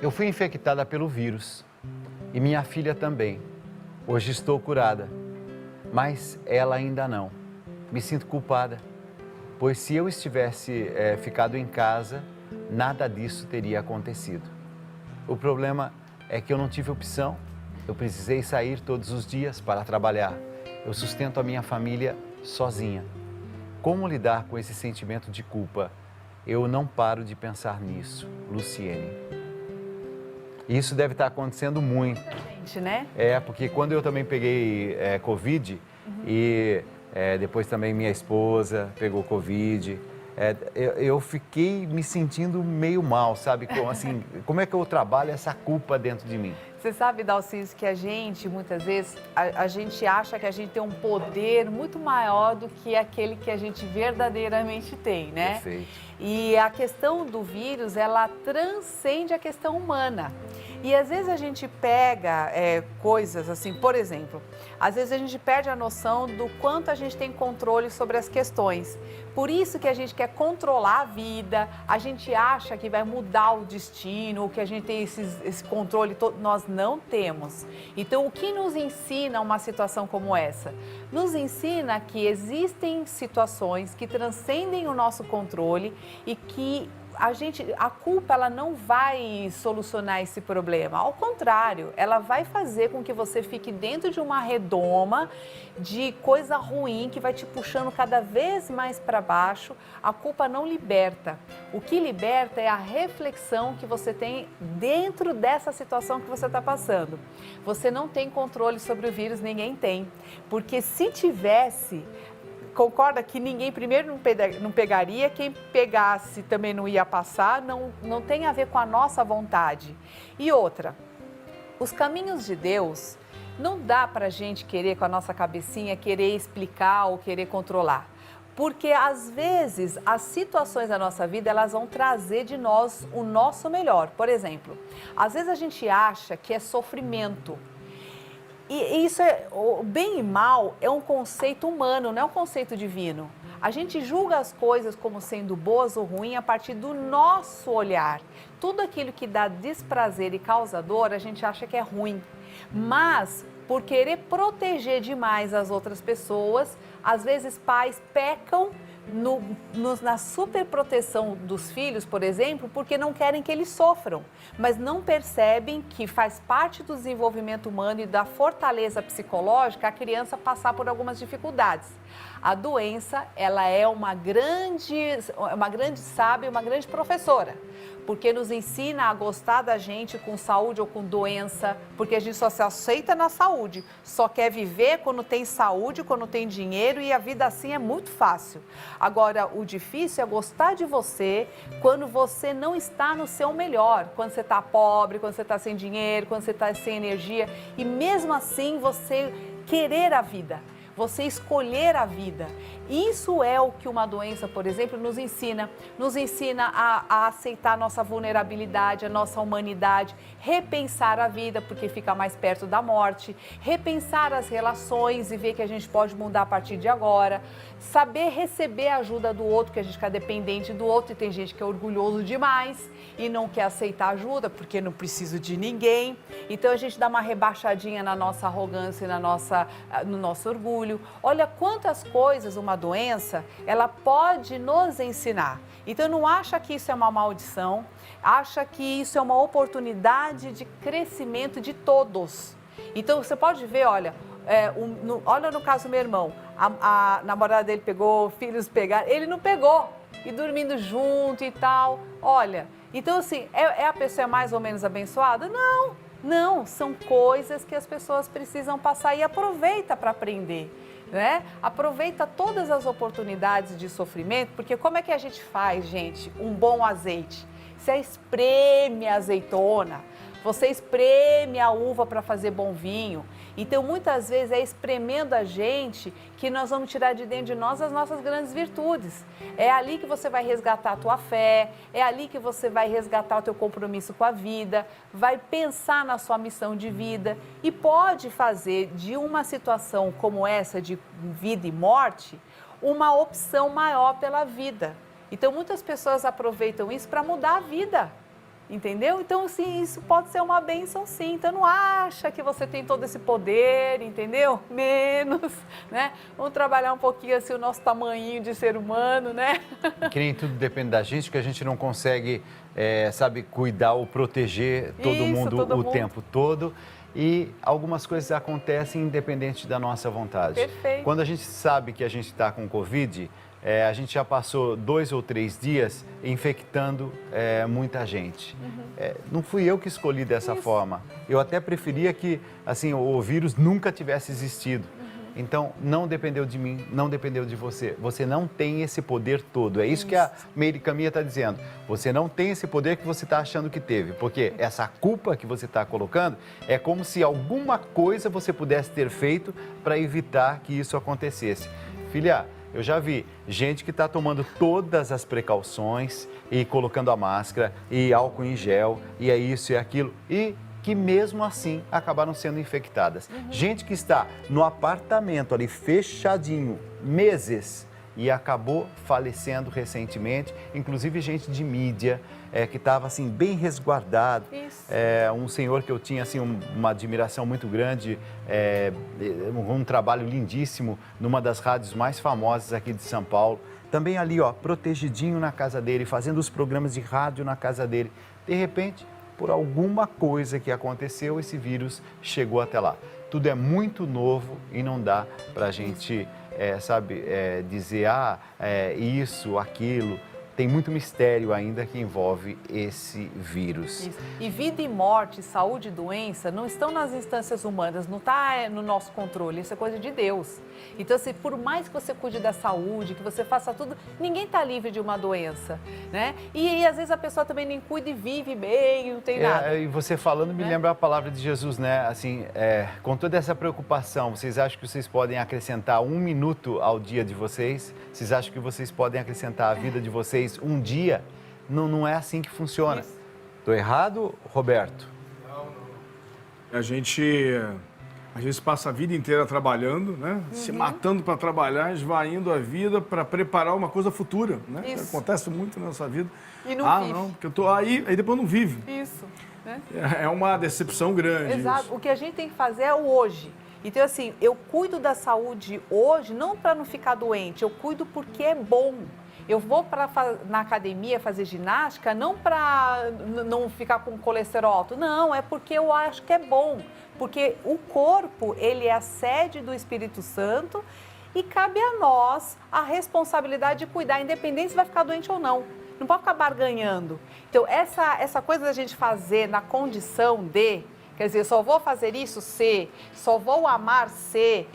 Eu fui infectada pelo vírus e minha filha também. Hoje estou curada, mas ela ainda não. Me sinto culpada, pois se eu estivesse ficado em casa, nada disso teria acontecido. O problema é que eu não tive opção. Eu precisei sair todos os dias para trabalhar. Eu sustento a minha família sozinha. Como lidar com esse sentimento de culpa? Eu não paro de pensar nisso, Luciene. Isso deve estar acontecendo muito. Gente, né? Porque quando eu também peguei Covid e depois também minha esposa pegou Covid, eu fiquei me sentindo meio mal, sabe? Assim, como é que eu trabalho essa culpa dentro de mim? Você sabe, Dalciso, que a gente, muitas vezes, a gente acha que a gente tem um poder muito maior do que aquele que a gente verdadeiramente tem, né? Perfeito. E a questão do vírus, ela transcende a questão humana. E às vezes a gente pega coisas assim, por exemplo, às vezes a gente perde a noção do quanto a gente tem controle sobre as questões. Por isso que a gente quer controlar a vida, a gente acha que vai mudar o destino, que a gente tem esse controle todo. Nós não temos. Então, o que nos ensina uma situação como essa? Nos ensina que existem situações que transcendem o nosso controle e que a culpa ela não vai solucionar esse problema. Ao contrário, ela vai fazer com que você fique dentro de uma redoma de coisa ruim que vai te puxando cada vez mais para baixo. A culpa não liberta. O que liberta é a reflexão que você tem dentro dessa situação que você está passando. Você não tem controle sobre o vírus, ninguém tem. Porque se tivesse... Concorda que ninguém primeiro não pegaria, quem pegasse também não ia passar, não tem a ver com a nossa vontade. E outra, os caminhos de Deus, não dá para a gente querer com a nossa cabecinha, querer explicar ou querer controlar. Porque às vezes as situações da nossa vida, elas vão trazer de nós o nosso melhor. Por exemplo, às vezes a gente acha que é sofrimento. E isso o bem e mal é um conceito humano, não é um conceito divino. A gente julga as coisas como sendo boas ou ruins a partir do nosso olhar. Tudo aquilo que dá desprazer e causa dor, a gente acha que é ruim. Mas, por querer proteger demais as outras pessoas, às vezes pais pecam na superproteção dos filhos, por exemplo, porque não querem que eles sofram, mas não percebem que faz parte do desenvolvimento humano e da fortaleza psicológica a criança passar por algumas dificuldades. A doença, ela é uma grande sábia, uma grande professora, porque nos ensina a gostar da gente com saúde ou com doença, porque a gente só se aceita na saúde, só quer viver quando tem saúde, quando tem dinheiro e a vida assim é muito fácil. Agora, o difícil é gostar de você quando você não está no seu melhor, quando você está pobre, quando você está sem dinheiro, quando você está sem energia e mesmo assim você querer a vida. Você escolher a vida. Isso é o que uma doença, por exemplo, nos ensina. Nos ensina a aceitar a nossa vulnerabilidade, a nossa humanidade, repensar a vida, porque fica mais perto da morte, repensar as relações e ver que a gente pode mudar a partir de agora, saber receber a ajuda do outro, que a gente fica dependente do outro, e tem gente que é orgulhoso demais e não quer aceitar ajuda, porque não precisa de ninguém. Então a gente dá uma rebaixadinha na nossa arrogância, no nosso orgulho. Olha quantas coisas uma doença, ela pode nos ensinar. Então não acha que isso é uma maldição, acha que isso é uma oportunidade de crescimento de todos. Então você pode ver, olha, olha no caso do meu irmão, a namorada dele pegou, filhos pegaram, ele não pegou, e dormindo junto e tal, olha. Então assim, a pessoa mais ou menos abençoada? Não. Não, são coisas que as pessoas precisam passar e aproveita para aprender, né? Aproveita todas as oportunidades de sofrimento, porque como é que a gente faz, gente, um bom azeite? Você espreme a azeitona, você espreme a uva para fazer bom vinho. Então, muitas vezes é espremendo a gente que nós vamos tirar de dentro de nós as nossas grandes virtudes. É ali que você vai resgatar a tua fé, é ali que você vai resgatar o teu compromisso com a vida, vai pensar na sua missão de vida e pode fazer de uma situação como essa de vida e morte uma opção maior pela vida. Então, muitas pessoas aproveitam isso para mudar a vida. entendeu? Então, assim, isso pode ser uma bênção sim. Então, não acha que você tem todo esse poder, entendeu? Menos, né? Vamos trabalhar um pouquinho assim o nosso tamanhinho de ser humano, né? Que nem tudo depende da gente, que a gente não consegue, sabe, cuidar ou proteger todo mundo o tempo todo. E algumas coisas acontecem independente da nossa vontade. Perfeito. Quando a gente sabe que a gente está com Covid, a gente já passou 2 ou 3 dias infectando muita gente. Não fui eu que escolhi dessa forma. Eu até preferia que assim, o vírus nunca tivesse existido. Então, não dependeu de mim, não dependeu de você. Você não tem esse poder todo. É isso que a Meire Caminha está dizendo. Você não tem esse poder que você está achando que teve. Porque essa culpa que você está colocando é como se alguma coisa você pudesse ter feito para evitar que isso acontecesse. Filha, eu já vi gente que está tomando todas as precauções e colocando a máscara e álcool em gel e é isso e aquilo e que mesmo assim acabaram sendo infectadas. Gente que está no apartamento ali fechadinho meses e acabou falecendo recentemente, inclusive gente de mídia que estava assim bem resguardado. Um senhor que eu tinha assim uma admiração muito grande, um trabalho lindíssimo numa das rádios mais famosas aqui de São Paulo. Também ali, ó, protegidinho na casa dele, fazendo os programas de rádio na casa dele. De repente, por alguma coisa que aconteceu, esse vírus chegou até lá. Tudo é muito novo e não dá para a gente, dizer, isso, aquilo. Tem muito mistério ainda que envolve esse vírus. Isso. E vida e morte, saúde e doença não estão nas instâncias humanas, não está no nosso controle, isso é coisa de Deus. Então, assim, por mais que você cuide da saúde, que você faça tudo, ninguém está livre de uma doença, né? E às vezes a pessoa também nem cuida e vive bem, não tem nada. E você falando me lembra a palavra de Jesus, né? Assim, com toda essa preocupação, vocês acham que vocês podem acrescentar 1 minuto ao dia de vocês? Vocês acham que vocês podem acrescentar a vida de vocês um dia? Não é assim que funciona. Estou errado, Roberto? Não. A gente, às vezes, passa a vida inteira trabalhando, né? Se matando para trabalhar, esvaindo a vida para preparar uma coisa futura, né? Isso acontece muito na nossa vida. E não vive. Não, porque eu tô aí depois não vive. Isso. Né? É uma decepção grande. Exato. Isso. O que a gente tem que fazer é o hoje. Então, assim, eu cuido da saúde hoje, não para não ficar doente, eu cuido porque é bom. Eu vou na academia fazer ginástica não para não ficar com colesterol alto, não, é porque eu acho que é bom. Porque o corpo, ele é a sede do Espírito Santo e cabe a nós a responsabilidade de cuidar, independente se vai ficar doente ou não. Não pode ficar barganhando. Então, essa coisa da gente fazer na condição de... Quer dizer, só vou fazer isso se, só vou amar se.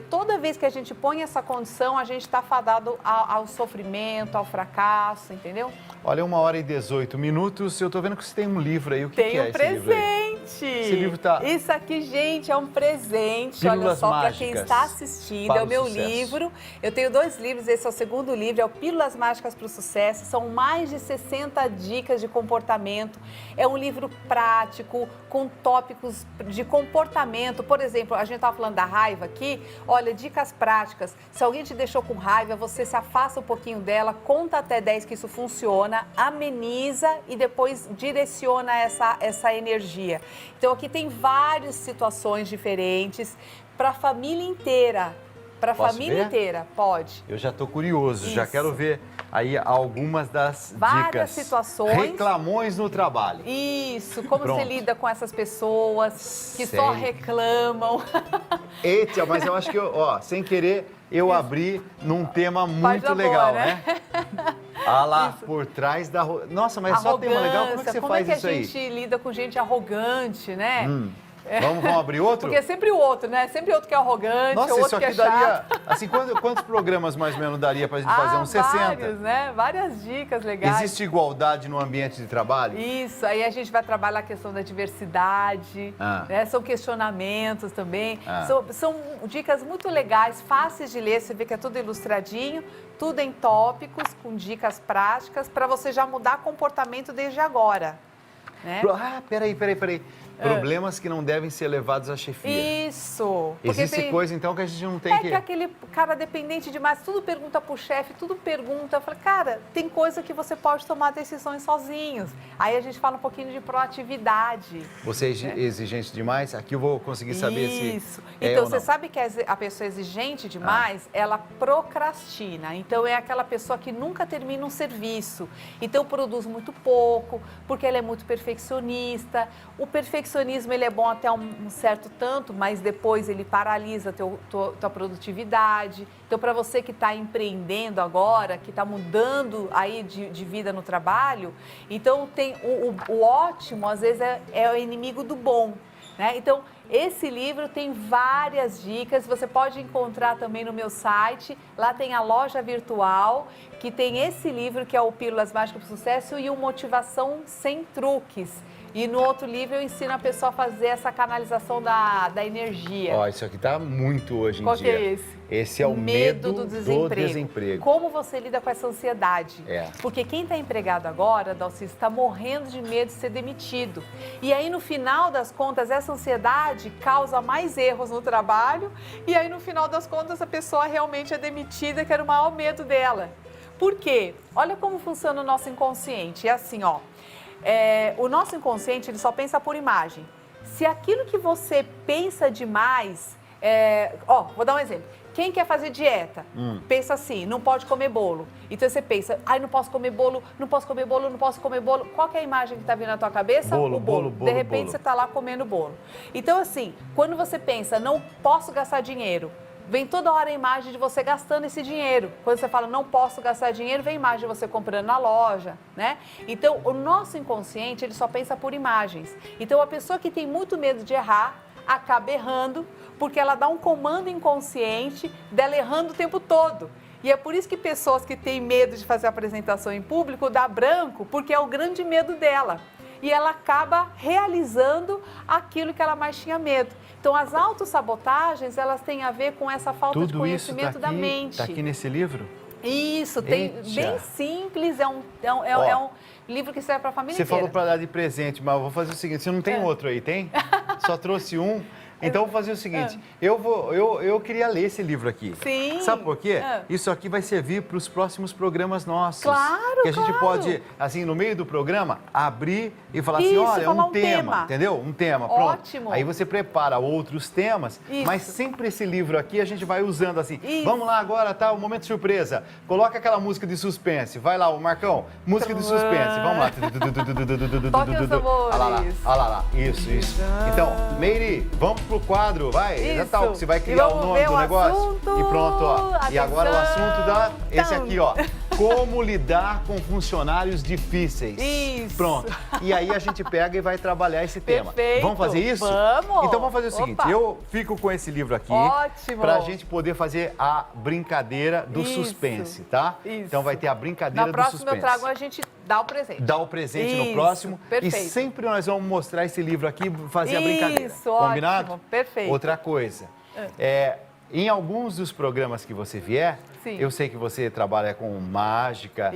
Toda vez que a gente põe essa condição, a gente está fadado ao sofrimento, ao fracasso, entendeu? Olha, 1h18. Eu estou vendo que você tem um livro aí. O que é esse livro aí? Tem um presente. Esse livro tá... Isso aqui, gente, é um presente. Pílulas Olha só, para Mágicas quem está assistindo, para é o meu sucesso. livro. Eu tenho 2 livros, esse é o segundo livro, é o Pílulas Mágicas para o Sucesso. São mais de 60 dicas de comportamento. É um livro prático, com tópicos de comportamento. Por exemplo, a gente estava falando da raiva aqui. Olha, dicas práticas. Se alguém te deixou com raiva, você se afasta um pouquinho dela, conta até 10 que isso funciona, ameniza e depois direciona essa energia. Então, aqui tem várias situações diferentes para a família inteira. Para a família inteira, pode. Eu já estou curioso, já quero ver aí algumas das várias dicas. situações. Reclamões no trabalho. Isso, como Pronto. você lida com essas pessoas que só reclamam. Eita, mas eu acho que, sem querer, eu abri num tema muito Página legal, boa, né? Ah lá, por trás da... Nossa, mas só tema legal, como é que você faz isso aí? Como é que a gente lida com gente arrogante, né? Vamos abrir outro? Porque é sempre o outro, né? Sempre outro que é arrogante, Nossa, o outro isso que aqui é daria... chato. Assim, quantos programas mais ou menos daria pra gente fazer? Uns 60? Vários, né? Várias dicas legais. Existe igualdade no ambiente de trabalho? Isso, aí a gente vai trabalhar a questão da diversidade, né? São questionamentos também. São dicas muito legais, fáceis de ler, você vê que é tudo ilustradinho, tudo em tópicos, com dicas práticas, para você já mudar comportamento desde agora. Né? Peraí. Problemas que não devem ser levados à chefia. Isso. Existe coisa, então, que a gente não tem que... É que aquele cara dependente demais, tudo pergunta pro chefe, tudo pergunta. Eu falo, cara, tem coisa que você pode tomar decisões sozinhos. Aí a gente fala um pouquinho de proatividade. Você é exigente demais? Aqui eu vou conseguir saber se Isso. é Então, ou você não. sabe que a pessoa exigente demais, ela procrastina. Então, é aquela pessoa que nunca termina um serviço. Então, produz muito pouco, porque ela é muito perfeccionista. O perfeccionismo, ele é bom até um certo tanto, mas depois ele paralisa a tua produtividade. Então, para você que está empreendendo agora, que está mudando aí de vida no trabalho, então tem o ótimo, às vezes, é o inimigo do bom, né? Então, esse livro tem várias dicas, você pode encontrar também no meu site, lá tem a loja virtual, que tem esse livro que é o Pílulas Mágicas para o Sucesso e o Motivação Sem Truques. E no outro livro eu ensino a pessoa a fazer essa canalização da energia. Ó, isso aqui tá muito hoje em Qual dia. que é esse? Esse é o medo do desemprego. desemprego. Como você lida com essa ansiedade? É. Porque quem está empregado agora, Dalcis, está morrendo de medo de ser demitido. E aí, no final das contas, essa ansiedade causa mais erros no trabalho. E aí, no final das contas, a pessoa realmente é demitida, que era o maior medo dela. Por quê? Olha como funciona o nosso inconsciente. É assim, ó. O nosso inconsciente, ele só pensa por imagem. Se aquilo que você pensa demais... vou dar um exemplo. Quem quer fazer dieta, pensa assim, não pode comer bolo. Então você pensa, não posso comer bolo, não posso comer bolo, não posso comer bolo. Qual que é a imagem que está vindo na tua cabeça? Bolo, o bolo. bolo, De repente bolo. você está lá comendo bolo. Então assim, quando você pensa, não posso gastar dinheiro, vem toda hora a imagem de você gastando esse dinheiro. Quando você fala, não posso gastar dinheiro, vem a imagem de você comprando na loja, né? Então, o nosso inconsciente, ele só pensa por imagens. Então, a pessoa que tem muito medo de errar, acaba errando, porque ela dá um comando inconsciente dela errando o tempo todo. E é por isso que pessoas que têm medo de fazer apresentação em público dá branco, porque é o grande medo dela. E ela acaba realizando aquilo que ela mais tinha medo. Então, as autossabotagens, elas têm a ver com essa falta de conhecimento da mente. Está aqui nesse livro? Isso, tem bem simples, é um livro que serve para a família Você inteira. falou para dar de presente, mas eu vou fazer o seguinte, você não tem outro aí, tem? Só trouxe um. Então, eu vou fazer o seguinte, eu queria ler esse livro aqui. Sim. Sabe por quê? Isso aqui vai servir para os próximos programas nossos. Claro, que a gente pode, assim, no meio do programa, abrir e falar assim, olha, falar um tema, entendeu? Um tema, pronto. Ótimo. Aí você prepara outros temas, mas sempre esse livro aqui a gente vai usando assim. Vamos lá agora, tá? O momento surpresa. Coloca aquela música de suspense. Vai lá, o Marcão, música de suspense. Vamos lá. Toque os tambores. Olha lá. Isso. Então, Meire, vamos pro quadro, vai. Isso. Já tá, você vai criar o nome do negócio. Assunto. E pronto, ó. Atenção. E agora o assunto esse aqui, ó. Como lidar com funcionários difíceis. Isso. Pronto. E aí a gente pega e vai trabalhar esse tema. Perfeito. Vamos fazer isso? Vamos. Então vamos fazer o seguinte, eu fico com esse livro aqui. Ótimo. Pra gente poder fazer a brincadeira do suspense, tá? Isso. Então vai ter a brincadeira do suspense. Na próxima eu trago, a gente dá o presente. Dá o presente no próximo. Perfeito. E sempre nós vamos mostrar esse livro aqui e fazer a brincadeira. Isso, Combinado? ótimo. Perfeito. Outra coisa, em alguns dos programas que você vier, eu sei que você trabalha com mágica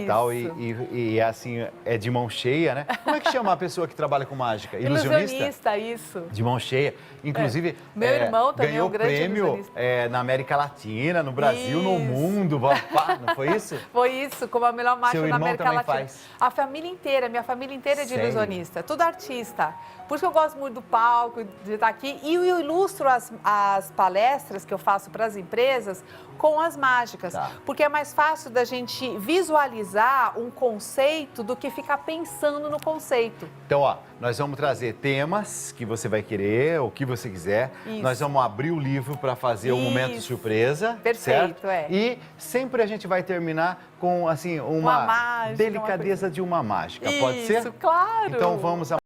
tal, e assim, é de mão cheia, né? Como é que chama a pessoa que trabalha com mágica? Ilusionista, isso. De mão cheia. Inclusive, meu irmão também ganhou é um grande prêmio ilusionista. Na América Latina, no Brasil, no mundo. Não foi isso? Foi isso, como a melhor mágica Seu na irmão América também Latina. faz? A família inteira, minha família inteira é de Sério? ilusionista, tudo artista. Por isso que eu gosto muito do palco, de estar aqui. E eu ilustro as palestras que eu faço para as empresas com as mágicas. Tá. Porque é mais fácil da gente visualizar um conceito do que ficar pensando no conceito. Então, ó, nós vamos trazer temas que você vai querer, o que você quiser. Isso. Nós vamos abrir o livro para fazer o momento surpresa. Perfeito, certo? E sempre a gente vai terminar com, assim, uma mágica, delicadeza de uma mágica. Pode ser? Isso, claro. Então, vamos